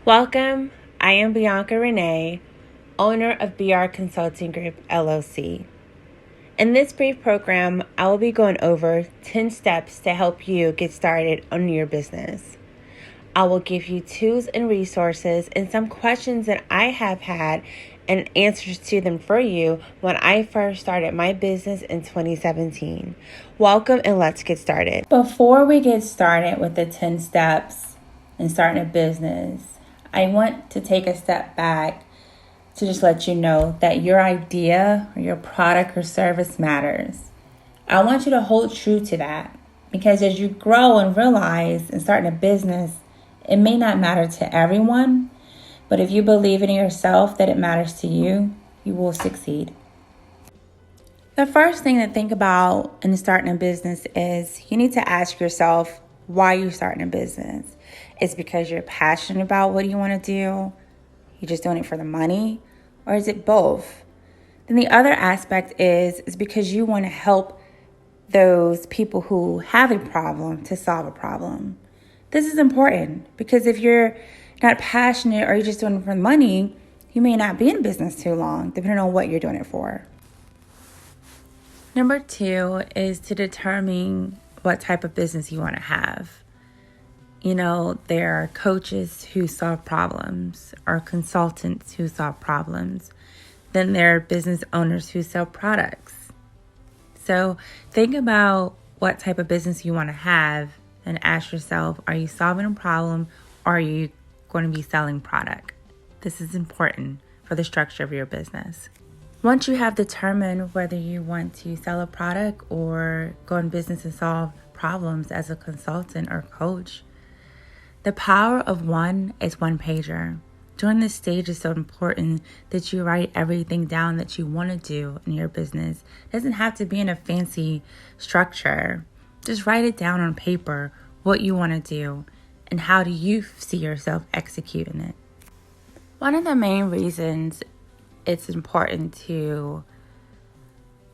Welcome. I am Bianca Renee, owner of BR Consulting Group LLC. In this brief program, I will be going over 10 steps to help you get started on your business. I will give you tools and resources and some questions that I have had and answers to them for you when I first started my business in 2017. Welcome and let's get started. Before we get started with the 10 steps in starting a business, I want to take a step back to just let you know that your idea or your product or service matters. I want you to hold true to that because as you grow and realize in starting a business, it may not matter to everyone, but if you believe in yourself that it matters to you, you will succeed. The first thing to think about in starting a business is you need to ask yourself why you're starting a business. Is because you're passionate about what you want to do? You're just doing it for the money? Or is it both? Then the other aspect is because you want to help those people who have a problem to solve a problem. This is important because if you're not passionate or you're just doing it for money, you may not be in business too long, depending on what you're doing it for. Number 2 is to determine what type of business you want to have. You know, there are coaches who solve problems or consultants who solve problems. Then there are business owners who sell products. So think about what type of business you want to have and ask yourself, are you solving a problem or are you going to be selling product? This is important for the structure of your business. Once you have determined whether you want to sell a product or go in business and solve problems as a consultant or coach, the power of one is one pager. During this stage, it's so important that you write everything down that you want to do in your business. It doesn't have to be in a fancy structure. Just write it down on paper, what you want to do, and how do you see yourself executing it. One of the main reasons it's important to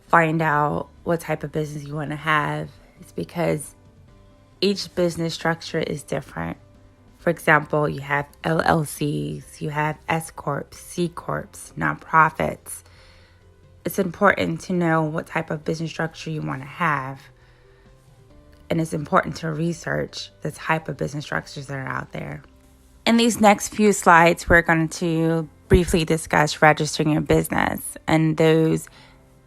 find out what type of business you want to have is because each business structure is different. For example, you have LLCs, you have S Corps, C Corps, nonprofits. It's important to know what type of business structure you want to have. And it's important to research the type of business structures that are out there. In these next few slides, we're going to briefly discuss registering your business and those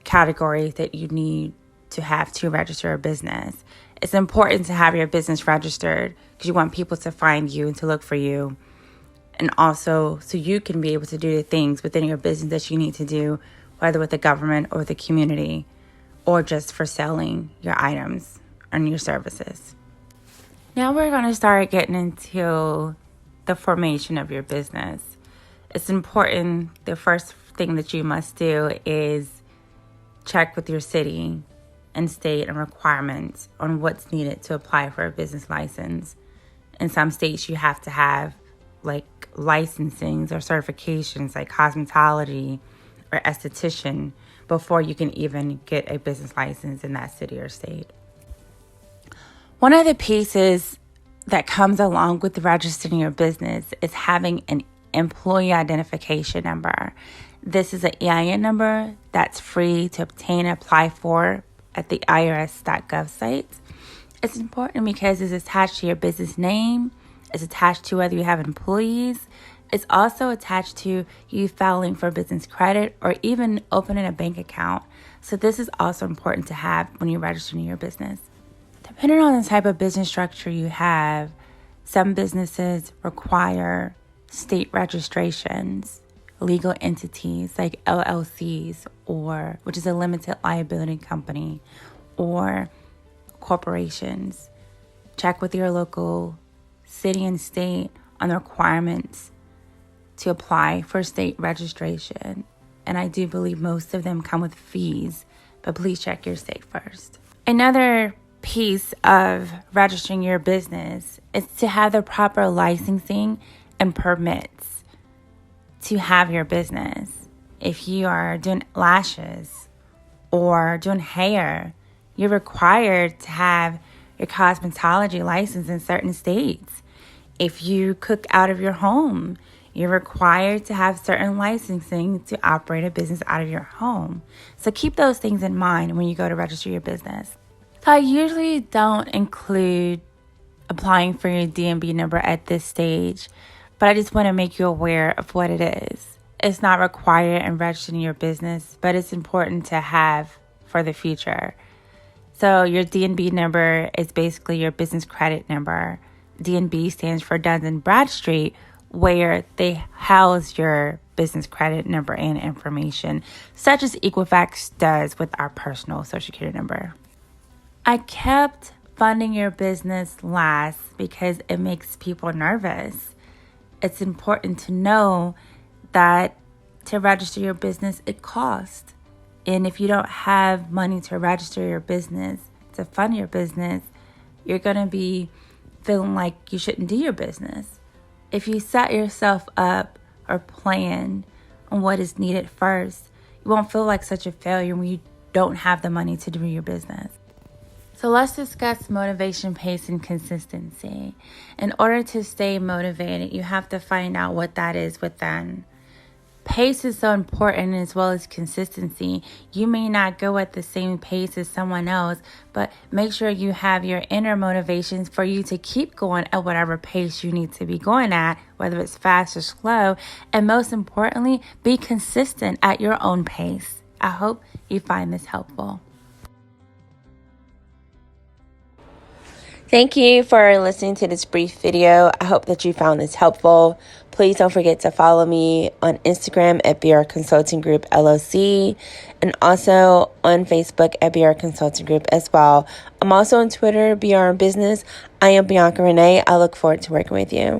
categories that you need to have to register a business. It's important to have your business registered because you want people to find you and to look for you. And also so you can be able to do the things within your business that you need to do, whether with the government or the community, or just for selling your items and your services. Now we're going to start getting into the formation of your business. It's important, the first thing that you must do is check with your city and state and requirements on what's needed to apply for a business license. In some states, you have to have like licensings or certifications like cosmetology or esthetician before you can even get a business license in that city or state. One of the pieces that comes along with registering your business is having an employee identification number. This is an EIN number that's free to obtain and apply for at the irs.gov site. It's important because it's attached to your business name. It's attached to whether you have employees. It's also attached to you filing for business credit or even opening a bank account. So this is also important to have when you're registering your business. Depending on the type of business structure you have, some businesses require state registrations, legal entities like LLCs, or which is a limited liability company, or corporations. Check with your local city and state on the requirements to apply for state registration. And I do believe most of them come with fees, but please check your state first. Another piece of registering your business is to have the proper licensing and permits to have your business. If you are doing lashes or doing hair, you're required to have your cosmetology license in certain states. If you cook out of your home, you're required to have certain licensing to operate a business out of your home. So keep those things in mind when you go to register your business. So I usually don't include applying for your DNB number at this stage, but I just want to make you aware of what it is. It's not required in registering your business, but it's important to have for the future. So your DNB number is basically your business credit number. DNB stands for Dun & Bradstreet, where they house your business credit number and information, such as Equifax does with our personal social security number. I kept funding your business last because it makes people nervous. It's important to know that to register your business, it costs. And if you don't have money to register your business, to fund your business, you're going to be feeling like you shouldn't do your business. If you set yourself up or plan on what is needed first, you won't feel like such a failure when you don't have the money to do your business. So let's discuss motivation, pace, and consistency. In order to stay motivated, you have to find out what that is within. Pace is so important as well as consistency. You may not go at the same pace as someone else, but make sure you have your inner motivations for you to keep going at whatever pace you need to be going at, whether it's fast or slow. And most importantly, be consistent at your own pace. I hope you find this helpful. Thank you for listening to this brief video. I hope that you found this helpful. Please don't forget to follow me on Instagram at BR Consulting Group LLC and also on Facebook at BR Consulting Group as well. I'm also on Twitter, BR Business. I am Bianca Renee. I look forward to working with you.